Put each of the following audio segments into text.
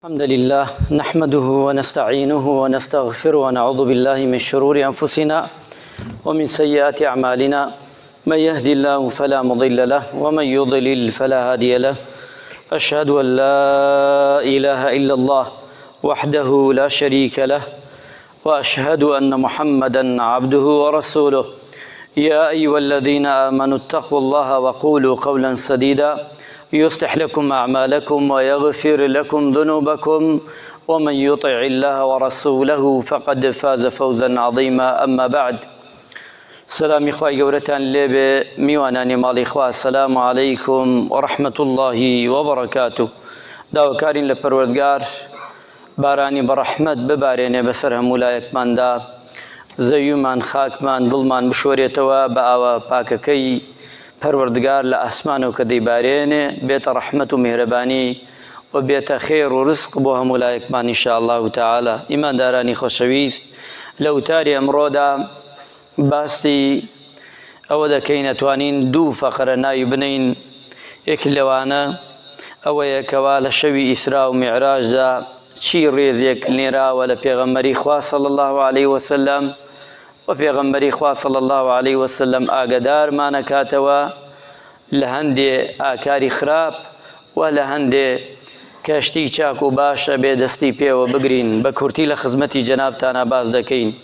الحمد لله نحمده ونستعينه ونستغفره ونعوذ بالله من شرور أنفسنا ومن سيئات أعمالنا من يهدي الله فلا مضل له ومن يضلل فلا هادي له أشهد أن لا إله إلا الله وحده لا شريك له وأشهد أن محمدا عبده ورسوله يا أيها الذين آمنوا اتقوا الله وقولوا قولا سديدا يصلح لكم أعمالكم ويغفر لكم ذنوبكم ومن يطع الله ورسوله فقد فاز فوزا عظيما. أما بعد، سلام إخوائي قورتان ليبي ميواناني مالي إخوة، السلام عليكم ورحمة الله وبركاته. داو كارين لپروردگار باراني برحمت بباريني بسر همولايك من دا زيومان خاكمان ظلمان بشوريتوا بآوا باككي پروردگار لأسمانو كدي باريني بيت رحمة ومهرباني وبيت خير ورزق بو همولايك من إن شاء الله تعالى. إيمان داراني خوشويست لو تاري أمرودا باستي أودا كين توانين دو فقر نايو بنين يكلوانا أو يكوال شوي إسراء ومعراج دا چي ريزيك نيرا ولا پیغمبري خوا صلى الله عليه وسلم و پیغمبری خواه صلی الله علیه وسلم آگدار ما نکاتوا لهنده آکاری خراب و لهنده کشتی چاک و باش به دستی پی و بگرین بکورتی لخدمتی جناب تانا باز دکین.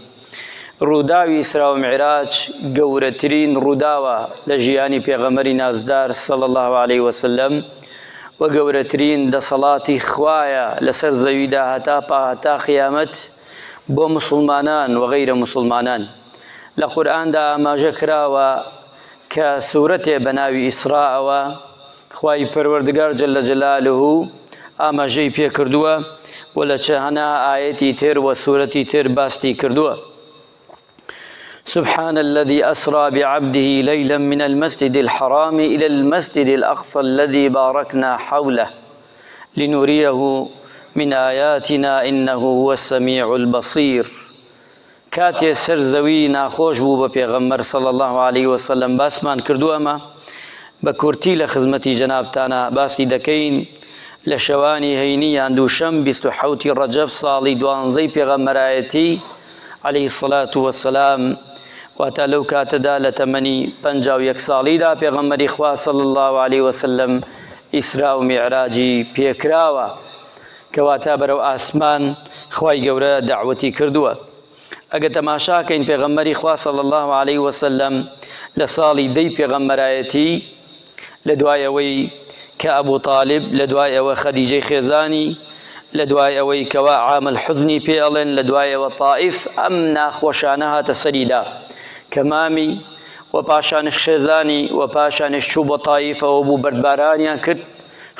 روداوی اسراء و معراج گورترین روداوه لجیانی پیغمبری نازدار صلی الله علیه وسلم و گورترین دا صلاتی خوایا لسر زویده هتا قیامت بو مسلمانان و غیر مسلمانان. لقرآن دا ما جکرا و كسورة بناوي إسراء و خواهي پروردگار جل جلاله آما جي پی کردوا ولا چهنا آيتي تر و سورتي تر باستي کردوا. سبحان الذي أسرى بعبده ليلا من المسجد الحرام إلى المسجد الأقصى الذي باركنا حوله لنريه من آياتنا إنه هو السميع البصير. كاتي سرزوي ناخوش بو بپیغمبر صلى الله عليه وسلم باسمان كردو أما بكورتي لخزمتي جناب تانا باسي دكين لشواني هيني عندو شم بستو حوتي رجب صالي دوانزي پیغمبر آيتي عليه الصلاة والسلام واتا لو كاتدا لتمني پنجاو يك صالي دا پیغمبر إخوة صلى الله عليه وسلم إسراء ومعراجي بيكراوا كواتا برو آسمان خواهي قورا دعوتي كردوا. اگه تماشا کن پیغمبری خواه صلی الله علیه وسلم لصالی دی پیغمبر آیتی لدوای اوی که ابو طالب لدوای او خدیجه خیزانی لدوای اوی که عام الحزنی پیالن لدوای او طائف امنا خوشانها تسریدا کمامی و پاشانش خیزانی و پاشانش چوب طائف و ابو بردبارانیان کرد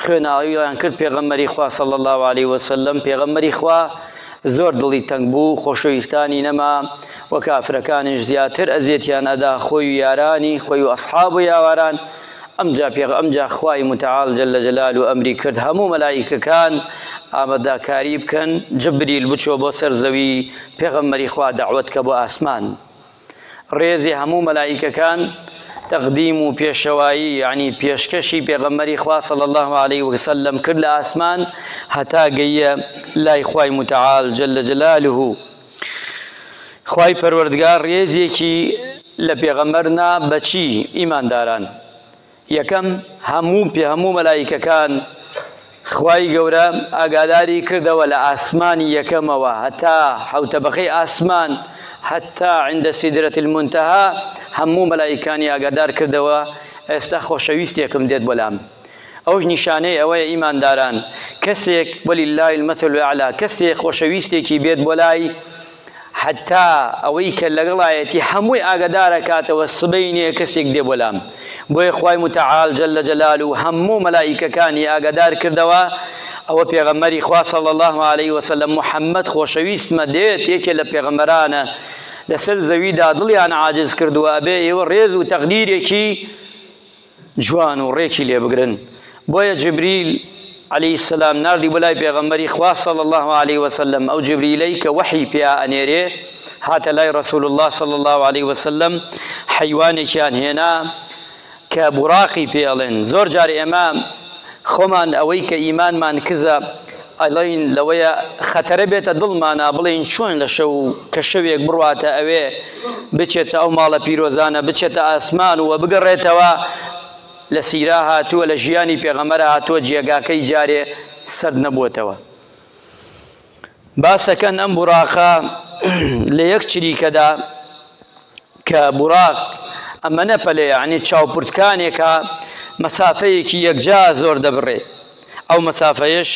خوێناویان کرد پێغەمبەری خوا صلی الله علیه وسلم. پێغەمبەری خوا زۆر دڵی تەنگ بوو، خۆشەویستانی نەما و کافرەکانیش زیاتر ئەزیەتیان ئەدا خۆی و یارانی خۆی و ئەسحاب و یاواران. ئەمجا خوای متعال جل جلاله ئەمری کرد هەموو مەلایکەکان ئامادەکاری بکەن. جبریل بچۆ بۆ سەر زەوی پێغەمبەری خوا دەعوەت کە بۆ ئاسمان. ڕێزی هەموو مەلایکەکان تقديم و پیشوایی یعنی پیشکشی پیغمبری خواه صلی الله علیه وسلم کرد لآسمان هتا گیه لای خواه متعال جل جلاله. خواه پروردگار ریزی کی لپیغمبرنا بچی ایمان داران. یکم همو ملائکه کان خواه گورا اگاداری کرده و لآسمان یکم و هتا حو طبقی آسمان حتى عند سدرة المنتهى همو ملائكاني اقدار كردوا استا خوشويستيكم ديت بولام. اوج نشانه اوه ايمان داران كسيك ولله المثل الاعلى كسيك خوشويستيكي بيت بولاي حتى اويك لغلايتي هموي اقدار كاتوا الصبيني كسيك دي بولام. بو اخواي متعال جل جلاله همو ملائكة كاني اقدار كردوا او پیغمبری خواه صلی الله علیه وسلم محمد خوشویست مدیت یکی لپیغمبرانه لسر زویده دلیان عاجز کردو ابی و ریز و تقدیر یکی جوان و ریکی لی بگرن. بویا جبریل علیه السلام ناردی بلای پیغمبری خواه صلی الله علیه وسلم او جبریلی که وحی پیا انیره هات لای رسول الله صلی الله علیه وسلم حیوانی کان هنا که براقی پیالن. زور جار امام خۆمان ئەوەی کە ئیمانمان کزە ئەڵین لەوەیە خەتەرە بێتە دڵمانە بڵین چۆن لە شەو کە شەوێک بڕواتە ئەوێ بچێتە ئەو ماڵە پیرۆزانە بچێتە ئاسمان و بگەڕێتەوە لە سیرا هاتووە لە ژیانی پێغەمبەر هاتووە جێگاکەی جارێ سەرد نەبووتەوە. باسەکەن ئەم بوراقە لە یەک چریکەدا کە بوراق ئەمە نەپەلێ یعنی چاوپورتکانێکە مەسافەیەکی یەکجا زۆر دەبڕێ. ئەو مەسافەیەش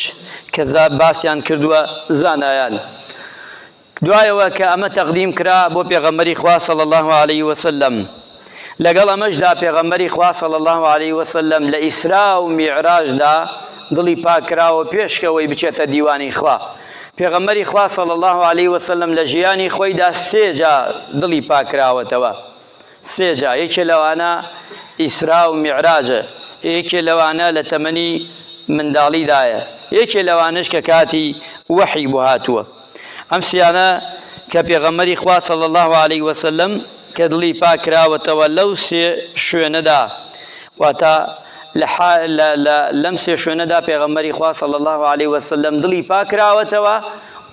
کە باسییان کردووە زانایان. دوایەوە کە ئەمە تەقدیم کرا بۆ پێغەمبەری خوا صلی الله علیه وسلم، لەگەڵ ئەمەشدا پێغەمبەری خوا صلی الله علیه وسلم لە ئیسرا و میعراجدا دڵی پاکراوە پێشکەوەی بچێتە دیوانی خوا. پێغەمبەری خوا صلی الله علیه وسلم لە ژیانی خۆیدا سێ جا دڵی پاکراوەتەوە. سێ جا، یەکێ لەوانە ئیسرا و میعراجە، یەکێ لەوانە لە تەمەنی منداڵیدایە، یەکێ لەوانش کە کاتی وەحی بۆ هاتووە. ئەم سیانە کە پێغەمبەری خوا صلی الله علیه وسلم کە دڵی پاکراوەتەوە لەو سێ شوێنەدا، واتە لەم سێ شوێنەدا پێغەمبەری خوا صلی الله علیه وسلم دڵی پاکراوەتەوە،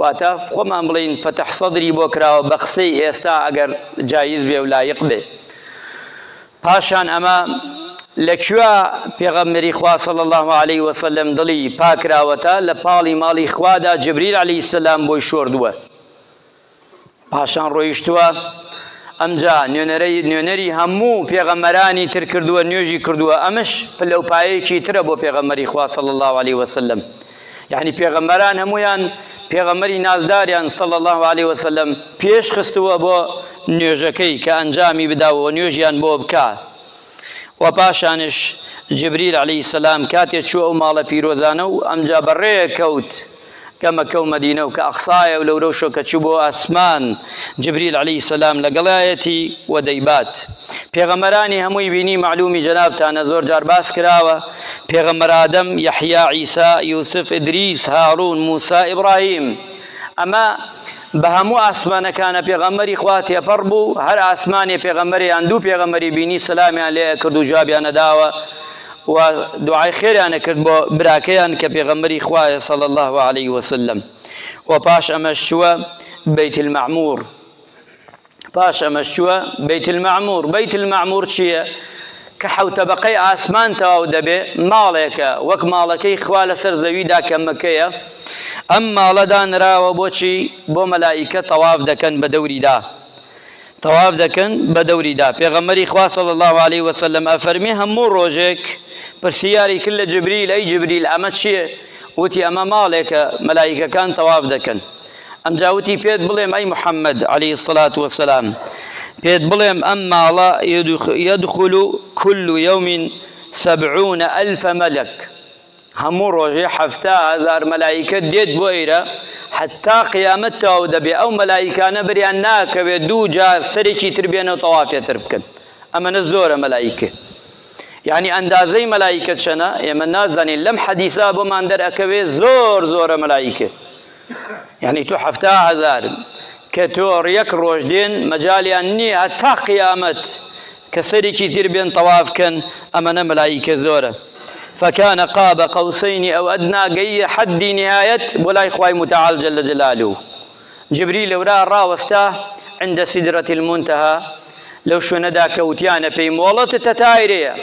واتە خۆمان بڵین فتح سەدری بۆ کراوە بە قسەی ئێستا ئەگەر جایز بێ و لایق بێ. پاشان ئەمە لەکوێ پێغەمبەری خوا صلی الله علیه وسلم دڵی پاکراوەتە؟ لە پاڵی ماڵی خوادا جبریل عەلەیهی سەلام بۆی شۆردووە. پاشان ڕۆیشتووە ئەمجا نوێنەری هەموو پێغەمبەرانی تر کردووە، نوێژی کردووە. ئەمەش پلەپایەکی ترە بۆ پێغەمبەری خوا صلی الله علیه وسلم. یعنی پێغەمبەران هەمویان پێغەمبەری نازداریان صلی الله علیه وسلم پێش خستووە بۆ نوێژەکەی کە ئەنجامی بداوە نوێژیان بۆ بکات. و پاشانش جبریل عەلەیهی سەلام کاتێک چووە ئەو ماڵە پیرۆزانە و ئەمجا بەڕێ کەوت کە مەکە و مەدینە و کە ئەقسایە و لەورە شۆ کە چوو بۆ ئاسمان، جبریل عەلەیهی سەلام لەگەڵایەتی و دەیبات. پێغەمبەرانی هەمووی بینی معلومی جەنابتانە زۆر جار باس کراوە، پێغەمبەر ئادەم، یەحیا، عیسا، یوسف، ئیدریس، هاڕون، موسا، ئیبراهیم، ئەمە بە هەموو ئاسمانەکانە پێغەمبەری خوا تێپەڕ بوو. هەر ئاسمانێ پێغەمبەریان دوو پێغەمبەری بینی سەلامیان لێ کرد و جوابیان نەداوە و دوعای خێریانە کرد بۆ براکەیان کە پێغەمبەری خوایە صلی الله علیه وسلم. و پاش ئەمەش چووە بەیت المەعموور. پاش ئەمەش چووە بەیت المەعموور. بەیت المەعموور چییە؟ کە حەوت تەبەقەی ئاسمان تەواو دەبێ، ماڵێکە وەک ماڵەکەی خوا لەسەر زەویدا کە مەکەیە. ئەم ماڵەدا نراوە بۆچی؟ بۆ مەلائیکە تەواف دەکەن بە دەوریدا، تەواف دەکەن بە دەوریدا. پێغەمبەری خوا صلی الله علیه وسلم ئەفەرمێ هەموو ڕۆژێک پرسیاری کرد لە جبریل، ئەی جبریل ئەمە چییە؟ وتی ئەمە ماڵێکە مەلائیکەکان تەواف دەکەن. ئەمجا وتی پێت بڵێم ئەی محەممەد عەلەیهی الصەلاة وەسەلام، پێت بڵێم ئەم ماڵە یەدخول كل يوم 70,000 مەلەک، هەموو ڕۆژێ 70,000 مەلایکە دێت بۆ ئێرە حتا قیامەت تەواو دەبێ. ئەو مەلایکانە بریان ناکەوێت دوو جار سەرێکی تر بێنەوە تەوافێتر بکەن. ئەمەنە زۆرە مەلایکە. یعنی ئەندازەی مەلایکە چەنە ئێمە نازانین. لەم حەدیسا بۆمان دەرئەکەوێ زۆر زۆرە مەلایکە. یعنی تو 70,000 کە تۆ یەک ڕۆژ دێن مەجالیان نییە هەتا قیامەت کە سەرێکی تر بێن تەوافکەن. ئەمەنە مەلایکە زۆرە. فكان قاب قوسين أو أدنى قي حد نهاية ولا إخوة متعال جل جلاله. جبريل وراه راوسته عند سدرة المنتهى لو شو ندا كوتيانا في مولط التتايرية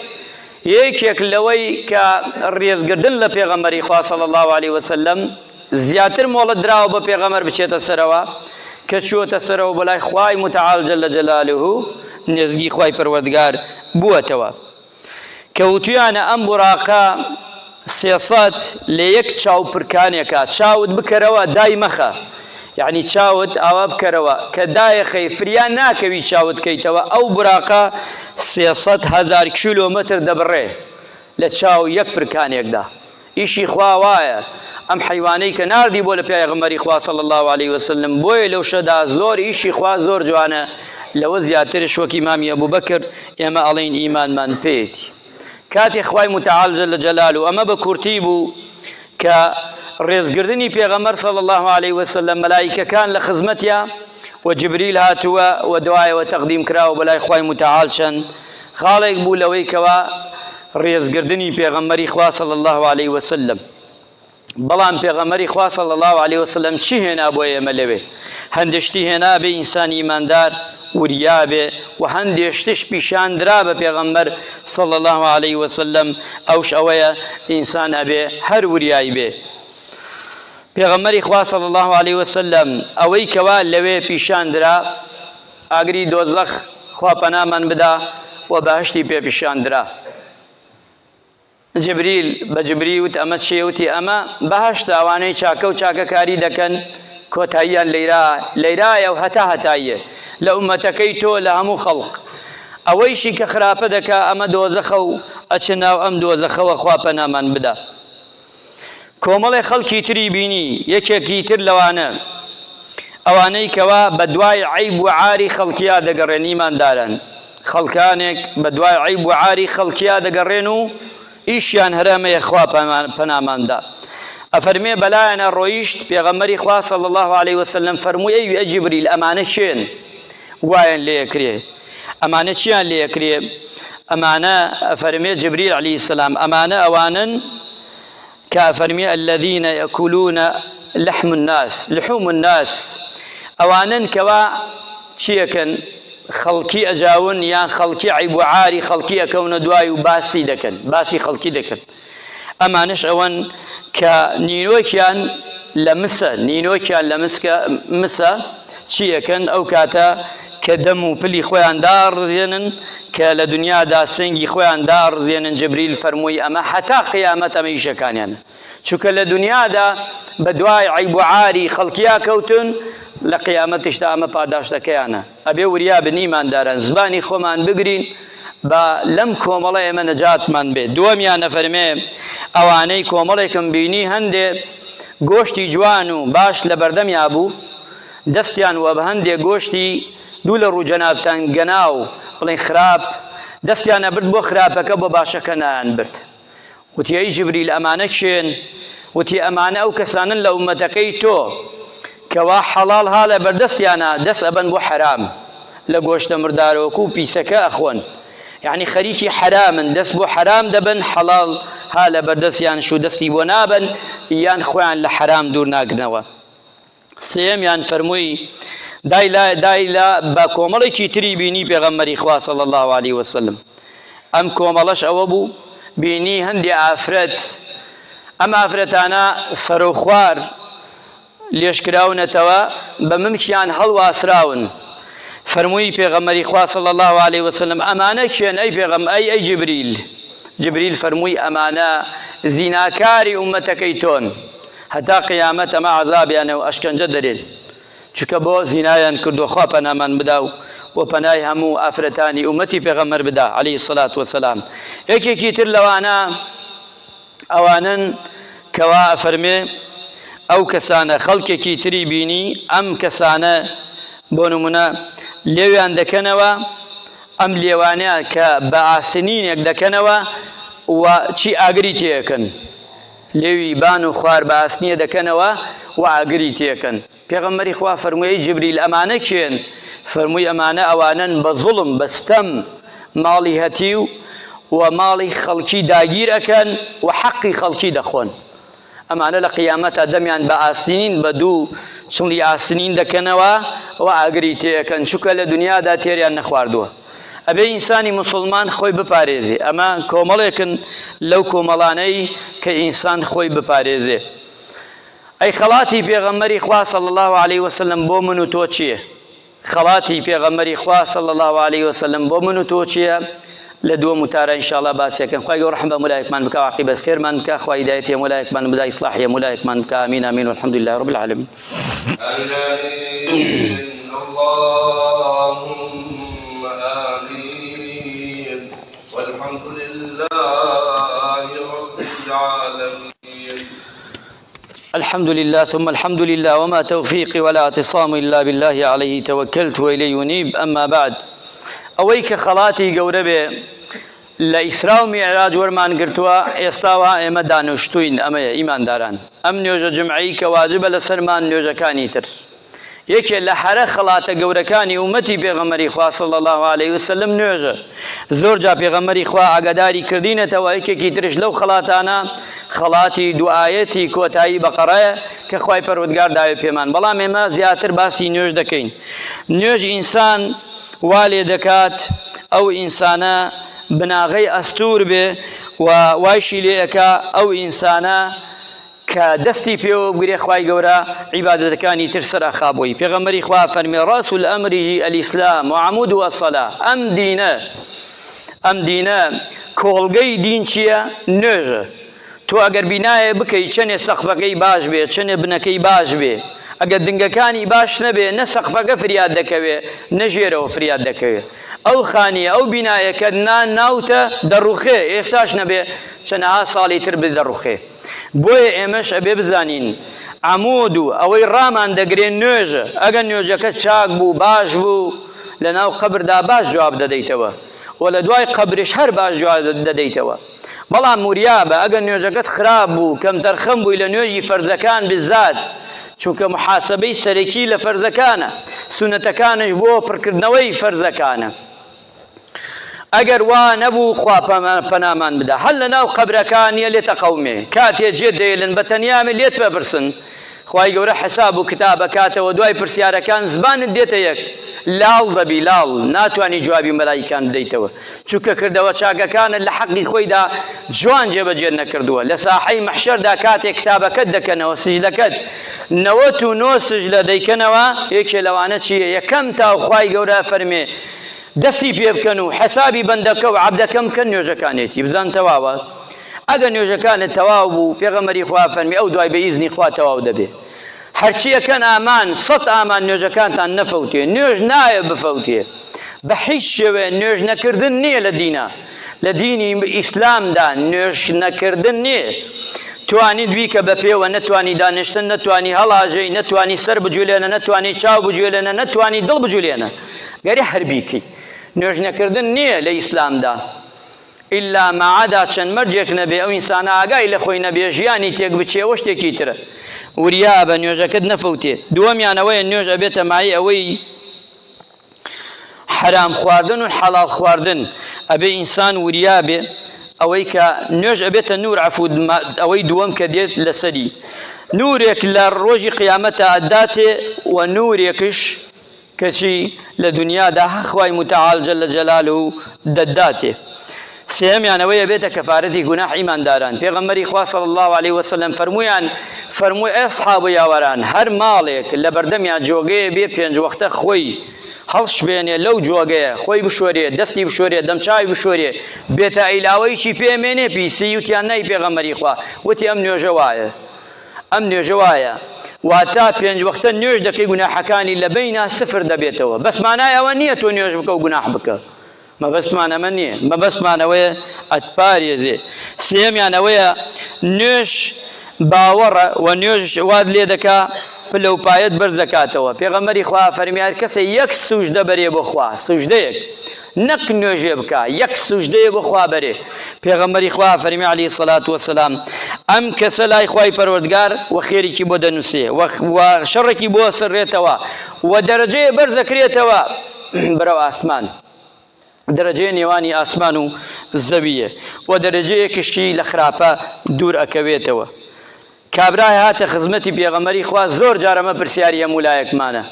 يك لوي كالرياض قردن لبيغمبري خوا صلى الله عليه وسلم زياتر مولط دراو ببيغمبر بشيت السروا كشوت السروا ولا إخوة متعال جل جلاله نزقي إخوة پروردگار بوتوا کەوتویانە ئەم بوراقە سێسەد لە یەک چاو پرکانێکە. چاوت بکەرەوە دای مەخە، یعنی چاوت ئاوا بکەرەوە کە دایەخەی فریان ناکەوی چاوت کەیتەوە. ئەو بوراقە 300,000 کیلۆمەتر دەبڕێ لە چاو یەک پرکانێکدا. ئیشی خوا وایە. ئەم حیوانەی کە ناردی بۆ لە پێغەمبەری خوا صلی الله علیه وسلم بۆیە لەو شەدا زۆر ئیشی خوا زۆر جوانە. لەوە زیاترش وەک ئیمامی ئەبوبەکر ئێمە ئەڵێن ئیمانمان پێیەتی. کاتی خوای متعال جل جلاله ئەمە بە کورتی بوو کە ڕێزگردنی پێغەمبەر صلی الله علیه وسلم مەلایکەکان لە خزمەتیە و جبریل هاتووە و دوایەوە تەقدیم کراوە بەلای خوای متعال چەند خاڵێک بوو لەوەی کەوا ڕێزگردنی پێغەمبەری خوا صلی الله علیه وسلم. بەڵام پێغەمبەری خوا صلی الله علیه وسلم چی هێنا بۆ ئێمە لەوێ؟ هەندێشتی هێنا بێ ئینسانی ئیماندار وریا بێ و هەندێشتش پیشاندرا بە پێغەمبەر صلی الله علیه وسلم ئەوش ئەوەیە ئینسان ئەبێ هەر وریایی بێ. پێغەمبەری خوا صلی الله علیه وسلم ئەوەی کەوا لەوێ پیشاندرا ئاگری دۆزەخ خوا پەنامان بدا و بەهشتی پێ پیشاندرا. جبریل بە جبری وت ئەمە چێ؟ وتی ئەمە بەهشتە، ئەوانەی چاکە و چاکەکاری دەکەن کۆتاییان لەیرایە و هەتاییە لە ئومەتەکەی تۆ لە هەموو خەڵق. ئەوەیشی کە خراپە دەکا ئەمە دۆزەخە و ئەچ ناو ئەم دۆزەخەوە خوا پەنامان بدا. کۆمەڵی خەڵکی تری بینی یەکێکی تر لەوانە ئەوانەی کەوا بە دوای عیب و عاری خەڵکیا دەگەڕێن ئیماندارن. خەڵکانێک بە دوای عیب و عاری خەڵکیا دەگەڕێن و ئیشیان هەرەمەیە خوا پەناماندا. ئەفەرمێ بەلایەنە ڕۆیشت پێغەمبەری خوا صلی الله علیه وسلم فەرمووی ئەی جیبریل ئەمانە چێن؟ وایان لێکرێ. ئەمانە چیان لێکرێ؟ ئەمانە ئەفەرمێ جبریل عەلەیهی سەلام ئەمانە ئەوانن کە ئەفەرمێ الذین یەکولون لحوم الناس ئەوانن کەوا چیەکەن؟ خەڵکی ئەجاون یان خەڵکی عیب و عاری خەڵکی ئەکەونە دوای و باسی خەڵکی دەکەن. ئەمانش ئەوەن کە نینۆکیان لە مسە چیەکەن؟ ئەو کاتە کە دەم و پلی خۆیان داڕزێنن کە لە دنیادا سنگی خۆیان داڕزێنن. جبریل فەرمووی ئەمە هەتا قیامەت ئەمە ئیشەکانیانە، چونکە لە دنیادا بە دوای عیب و عاری خەڵکیا کەوتن، لە قیامەتیشدا ئەمە پاداشتەکەیانە. ئەبێ وریا بن ئیمانداران زبانی خۆمان بگرین بە لەم کۆمەڵە ئێمە نەجاتمان بێت. دووەمیان ئەفەرمێ ئەوانەی کۆمەڵێکم بینی هەندێ گۆشتی جوان و باش لە بەردەمیا بوو، دەستیان وە بە هەندێک گۆشتی دوو لە ڕوو جەنابتان گەنا و بڵێن خراپ دەستیانە برد بۆ خراپەکە بۆ باشەکە نایان برد. وتی ئەی جبریل ئەمانە کێن؟ وتی ئەمانە ئەو کەسانن لە ئومەتەکەی تۆ کەوا حەڵاڵ ها لە بەردەستیانە دەست ئەبەن بۆ حەرام، لە گۆشتە مردارۆکە و پیسەکە ئەخۆن، یعنی خەریکی حرامن، دەست بۆ حرام دەبن، حەڵاڵ ها لە بەردەستیان شو دەستی بۆ نابن یان خۆیان لە حرام دوور ناگنەوە. سێمیان فەرمووی دایلا بە کۆمەڵێکی تری بینی پێغەمبەری خوا صلی الله علیه وسلم. ئەم کۆمەڵەش ئەوە بوو بینی هەندێ ئافرەت، ئەم ئافرەتانە سەر و خوار لێشکراونەتەوە بە ممکیان هەڵواسراون. فەرمووی پێغەمبەری خوا صلی الله علیه وسلم ئەمانە کێن؟ ئەی جبریل؟ جبریل فەرمووی ئەمانە زیناکاری ئومەتەکەی تۆن، هەتا قیامەت ئەمە عەزابیانە و ئەشکەنجە دەرێن، چونکە بۆ زینایان کردو. خوا پەنامان بدا و پەنای هەموو ئافرەتانی ئومەتی پێغەمبەر بدا عەلەیهی سەلات وەسەلام. یەکێکی تر لەوانە ئەوانن کەوا ئەفەرمێ ئەو کەسانە خەڵکێکی تری بینی ئەم کەسانە بۆ نمونە لێویان دەکەنەوە، ئەم لێوانەیە کە بە ئاسنینێک دەکەنەوە و چی ئاگری تێەکەن، لێوی بان و خوار بە ئاسنیە دەکەنەوە و ئاگری تێکەن. پێغەمبەری خوا فەرمووی جبریل ئەمانە کێن؟ فەرمووی ئەمانە ئەوانن بە زوڵم بەستەم ماڵی هەتی و ماڵی خەڵکی داگیر ئەکەن و حەقی خەڵکی دەخۆن. ئەمانە لە قیامەتە دەمیان بە ئاسنین بە دوو چڵی ئاسنین دەکەنەوە و ئاگری تێەکەن، چونکە لە دنیادا تێریان نەخواردووە. ئەبێ ئینسانی مسلمان خۆی بپارێزێ. ئەمە کۆمەڵێکن لەو کۆمەڵانەی کە ئینسان خۆی بپارێزێ. ئەی خەڵاتی پێغەمبەری خوا صلی الله علیه وسلم بۆ من و تۆ چییە؟ خەڵاتی پێغەمبەری خوا صلی الله علیه وسلم بۆ من و تۆ چییە؟ لە دووە متارە ئینشاءالله باسیەکەن. خوای گەورە ڕەحم بە مولایەکمان بکە، عاقبەت خێرمان بکە، خوای هیدایەتی مولایەکمان بدا، ئیصلاحی مولایەکمان بکە. ئامین ئامین والحمد لله رب العالمین. اللهم آمين والحمد لله رب العالمين. الحمد لله ثم الحمد لله وما توفيقي ولا اعتصام إلا بالله عليه توكلت وإليه ينيب. أما بعد، ئەوەی کە خەڵاتی گەورە بێ لە ئیسرا و میعراج وەرمان گرتووە، ئێستاوە ئێمە دانیشتوین. ئەمەیە ئیمانداران، ئەم نوێژە جمعەی کە واجبە لەسەرمان نوێژەکانی تر، یەکێ لە حەرە خەڵاتە گەورەکانی ئومەتی پێغەمبەری خوا صلی الله علیه وسلم نوێژە. زۆر جا پێغەمبەری خوا ئاگاداری کردینەتەوە. یەکێکی ترش لەو خەڵاتانە خەڵاتی دوعایەتی کۆتایی بەقەڕەیە کە خوای پەروەردگار داوێ پێمان. بەڵام ئێمە زیاتر باسی نوێژ دەکەین. نوێژ ئینسان وا لێ دەکات ئەو ئینسانە بناغەی ئەستور بێ و وایشی لێ ئەکا ئەو ئینسانە کە دەستی پێوە بگرێ خوای گەورە عیبادەتەکانی تر سەرەخا بۆی. پێغەمبەری خوا فەرمێ ڕاس الئەمری ئەلیسلام وعەمود وەسەلا. ئەم دینە کۆڵگەی دین چییە؟ نوێژە. تۆ ئەگەر بینایە بکەی چەنێ سەقفەکەی باش بێ، چەنێ بنەکەی باش بێ، ئەگەر دنگەکانی باش نەبێ نە سەقفەکە فریاد دەکەوێ نە ژێرەوە فریاد دەکەوێ. ئەو خانیە ئەو بینایەکە ناوتە دەڕوخێ، ئێستاش نەبێ چەندەها ساڵی تر بدەڕوخێ. بۆیە ئێمەش ئەبێ بزانین عەمود و ئەوەی ڕامان دەگرێن نوێژە. ئەگەر نوێژەکە چاک بوو باش بوو لە ناو قەبردا باش جواب دەدەیتەوە و لە دوای قەبرش هەر باش جواب دەدەیتەوە. بەڵام وریابە ئەگەر نوێژەکەت خراپ بوو کەم تەرخەم بووی لە نوێژی فەرزەکان بزات، چونکە محاسبەی سەرەکی لە فەرزەکانە، سونەتەکانش بۆ پڕکردنەوەی فەرزەکانە. ئەگەر وا نەبوو خوا پەنامان بدا هەل لە ناو قەبرەکانیە لێتە قەومێ کاتێ جێ دەیلن بە تەنیامێ لێت بپرسن. خوای گەورە حساب و کتابەکاتەوە دوای پرسیارەکان زبانت دێتە یەک، لاڵ دەبی لاڵ، ناتوانانی جوابی مەلایکان بدەیتەوە چونکە کردەوە چاکەکانت لە حەقی خۆیدا جوان جێبەجێ نەکردووە. لە ساحەی مەحشەردا کاتێک کتابەکەت دەکەنەوە سجلەکەت 99 سجلە دەیکەنەوە، یەکێ لەوانە چییە؟ یەکەم تاو خوای گەورە فەرمێ دەستی پێ بکەن و حسابی بەندەکە و عەبدەکەم بکەن نوێژەکانێتی. بزان تەواوە. ئەگەر نوێژەکانت تەواو بوو پێغەمبەری خوا فەرمی ئەو دوای بە ئیزنی خوا تەواو دەبێ. هەرچیەکەن ئامان 100 ئامان نوێژەکانتان نەفەوتێ. نوێژ نایە بفەوتێ بە هیچ شێوێ. نوێژ نەکردن نییە لە دینە، لە دینی ئیسلامدا نوێژ نەکردن نییە. توانیت بیکە بە پێوە، نەتوانی دانیشتن، نەتوانی هەڵاژەی، نەتوانی سەر بجوولێنە، نەتوانی چاو بجوولێنە، نەتوانی دڵ بجوولێنە، گەری هەر بیکەی. نوێژ نەکردن نییە لە ئیسلامدا ئیلا مەعادا چەند مەرجێک نەبێ ئەو ئینسانە ئاگای لە خۆی نەبێ ژیانی تێک بچێەوە شتێکی ترە. وریا بە نوێژەکەت نەفەوتێ. دووەمیانەوەیە نوێژ ئەبێتە مای ئەوەی حرام خواردن و حەڵاڵ خواردن. ئەبێ ئینسان وریا بێ ئەوەی کە نوێژ ئەبێتە نور عەفو ئەوەی دووەم کە دێت لەسەری نورێک لە ڕۆژی قیامەتە ئەداتێ و نورێکش کەچی لە دنیادا خوای متعال جل جلاله دەداتێ. سێمیانەوەیە بێتە کەفارەتی گوناح ئیمانداران. پێغەمبەری خوا صلی الله علیه وسلم فەرمووی ئەی ئەصحاب یاوەران هەر ماڵێک لە بەردەمیان جۆگەیە بێ 5 وەختە خۆی هەڵشبێنێ لەو جۆگەیە، خۆی بشۆرێ، دەستی بشۆرێ، دەمچاوی بشۆرێ، بێتە ئەیلاوەیەکی پێمێنێ پیسی وتیان نەی پێغەمبەری خوا وتی ئەم نوێژە وایە، ئەم نوێژە وایە. واتا 5 وەختە نوێژ دەکەی گوناحەکانی لە بەینا سفر دەبێتەوە. بەس مانای ئەوە نییە تۆ نوێژ بکە و گوناح بکە. مەبەستمان ئەمە نییە. مەبەستمانەوەیە ئەتپارێزێ. سێمیانەوەیە نوێژ باوەڕە و نوێژ واد لێ دەکا پلە و پایەت بەرز دەکاتەوە. پێغەمبەری خوا فەرمیار کەسە یەک سوژدە بەرێ بۆ خوا، سوژدەیەک نەک نوێژێ بکە، یەک سوژدەیە بۆ خوا بەرێ. پێغەمبەری خوا فەرمی عەلەیهی سەڵات وەسەلام ئەم کەسە لای خوای پەروەردگار و خێرێکی بۆ دەنووسێ و شەڕێکی بۆ سڕێتەوە و دەرەجەیە بەرز دەکرێتەوە بەرەو ئاسمان. دەرەجەیە نێوانی ئاسمان و زەویە و دەرەجەیەکیشی لە خراپە دوور ئەکەوێتەوە. کابرای هاتە خزمەتی پێغەمبەری خوا زۆر جارەمە پرسیاری هەموو لایەکمانە.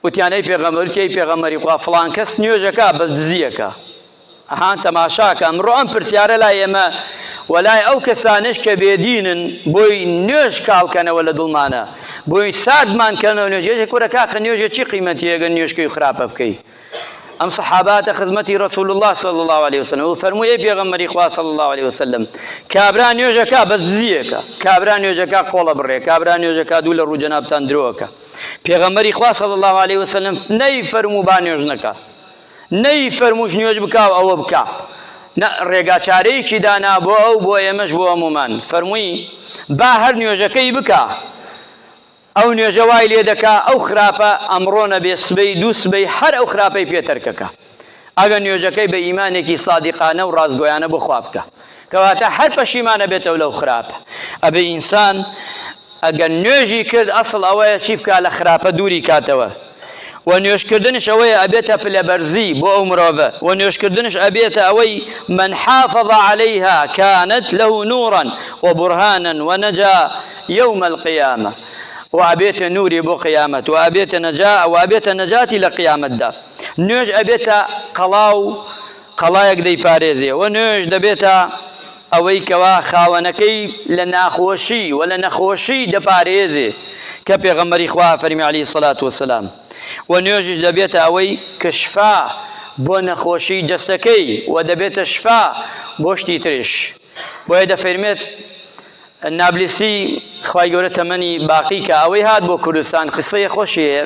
وتیانەی پێغەمبەری خوا فڵان کەس نوێژەکە بەس دزیەکە. ئەهان تەماشاکە ئەمڕۆ ئەم پرسیارە لای ئێمە وەلای ئەو کەسانش کە بێدینن بۆی نوێژ کاڵکەنەوە لە دڵمانە، بۆی سادمانکەنەوە نوێژێ کوورە کاکە نوێژێ چی قیمەتی ئەگەر نوێژکەی و خراپە بکەی. ئەم سەحاباتە خزمەتی ڕەسوول الله صلی الله علیه وسلم و فەرمووی پێغەمبەری خوا صلی الله علیه وسلم کابرا نوێژەکە بەس دزیەکە، کابرا نوێژەکە قۆڵە بڕێ، کابرا نوێژەکە دوو لە ڕوو جەنابتان درۆکە. پێغەمبەری خوا صلی الله علیه وسلم نەی فەرموو با نوێژ نەکە، نەی فەرمووش نوێژ بکە و ئەوە بکە، ڕێگا چارەیەکی دانا بۆ ئەو بۆ ئێمەش بۆ هەمومان. فەرمووی با هەر نوێژەکەی بکە، ئەو نوێژە وای لێ دەکا ئەو خراپە ئەمڕۆ نەبێ سبەی دوو سبەی هەر ئەو خراپەی پێتەرکەکە. ئەگەر نوێژەکەی بە ئیمانێکی سادقانە و ڕازگۆیانە بۆ خوا بکە کەواتە هەر پەشیمانە بێتەوە لەو خراپە. ئەبێ ئینسان ئەگەر نوێژی کرد ئەسڵ ئەوەیە چی بکات لە خراپە دووری کاتەوە و نوێژکردنش ئەوەیە ئەبێتە پلەبەرزی بۆ ئەو مرۆڤە و نوێژکردنش ئەبێتە ئەوەی من حافظ عليها كانت له نورا وبرهانا ونجا يوم القيامة وأبيت نوري بو قيامة وأبيت نجاة وأبيت نجاتي لقيامة دا نوێژ ئەبێتە قەڵایەک دەی پارێزێ و نوێژ دەبێتە ئەوەی کەوا خاوەنەکەی لە ناخۆشی و لە نەخۆشی دەپارێزێ کە پێغەمبەری خوا فەرمی عەلەیهی سەڵات وەسەلام و نوێژیش دەبێتە ئەوەی کە شفا بۆ نەخۆشی جەستەکەی و دەبێتە شفا بۆ شتی ترش بۆیە دەفەرمێت نابلیسی خوای گەورە تەمەنی باقی کە ئەوەی هات بۆ کوردستان قسەی خۆشیە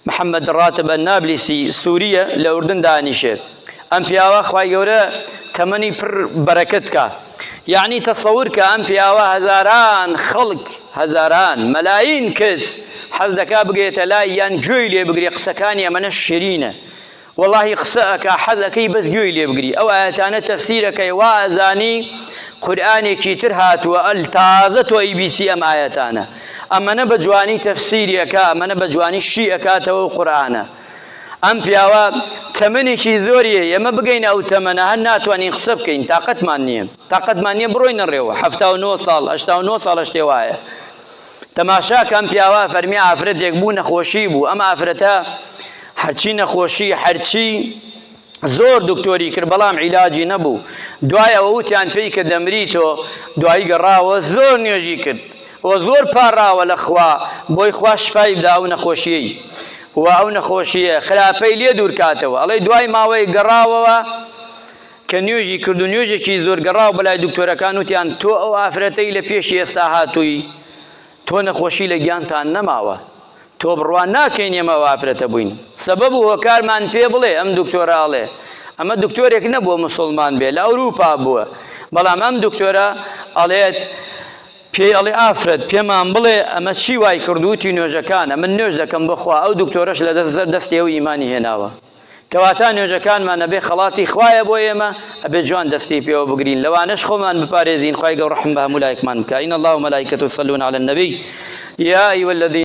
محەممەد ڕاتب نابلیسی سووریە لە ئوردن دانیشێت ئەم پیاوە خوای گەورە تەمەنی پڕ بەرەکەت کە یعنی تەسەور کە ئەم پیاوە هەزاران خەڵک هەزاران مەلاین کەس حەز دەکا بگێتە لای یان گوێی لێ بگری قسەکانی ئەمەنە شیرینە واللهی قسە ئەکا حەز ئەەکەی بەس گوێی لێ بگری ئەو ئاەتانە تەفسیرەکەی وا ئەزانی قورئانێکی تر هاتووە ئەل تازە تۆ ئیبیسی ئەم ئاەتانە ئەمەنە بە جوانی تەفسیریەکە ئەمەنە بە جوانی شی ئەکاتەوە و قورئانە ئەم پیاوە تەمەنێکی زۆریە ئێمە بگەین ئەو تەمەنە هەر ناتوانین قسە بکەین تااقەتمان نییە بڕۆینە ڕێوە 79 ساڵ 89 ساڵ شتێ وایە تەماشاکە ئەم پیاوە فەرمی ئافرەتێک بوو نەخۆشی بوو ئەم ئافرەتە هەرچی نەخۆشی هەرچی زۆر دکتۆری کرد بەڵام عیلاجی نەبوو دوایەوە وتیان پێی کە دەمریتۆ دوایی گەڕاوە زۆر نوێژی کرد و زۆر پاڕاوە لە خوا بۆی خوا شفای بدا ئەو نەخۆشیەی و ئەو نەخۆشیە خراپەی لێ دوور کاتەوە ئەڵێ دوای ماوەی گەڕاوەوە کە نوێژی کرد و نوێژێکی زۆر گەڕاو بەلای دکتۆرەکان وتیان تۆ ئەو ئافرەتەی لە پێشی ئێستا هاتووی تۆ نەخۆشی لە گیانتان نەماوە تۆ بڕوان ناکەین ئێمە ئەو ئافرەتە بووین سەبەب و هۆکارمان پێ بڵێ ئەم دکتۆرە ئاڵێ ئەمە دکتۆرێک نەبووە موسڵمان بێ لە ئەوروپا بووە بەڵام ئەم دکتۆرە ئەڵێت پێی ئەڵێ ئافرەت پێمان بڵێ ئەمە چی وای کردووتی نوێژەکانە من نوێژ دەکەم بخوا ئەو دکتۆرەش لە دەستی ئەو ئیمانی هێناوە کەواتە نوێژەکانمان ئەبێ خەڵاتی خوایە بۆ ئێمە ئەبێ جوان دەستی پێوە بگرین لەوانەش خۆمان بپارێزین خوای گەورە ڕەحم بە هەموو لایەکمان بکە ئین الله و مەلائکەتهو یصلون علی النبی یا ئەیها الذین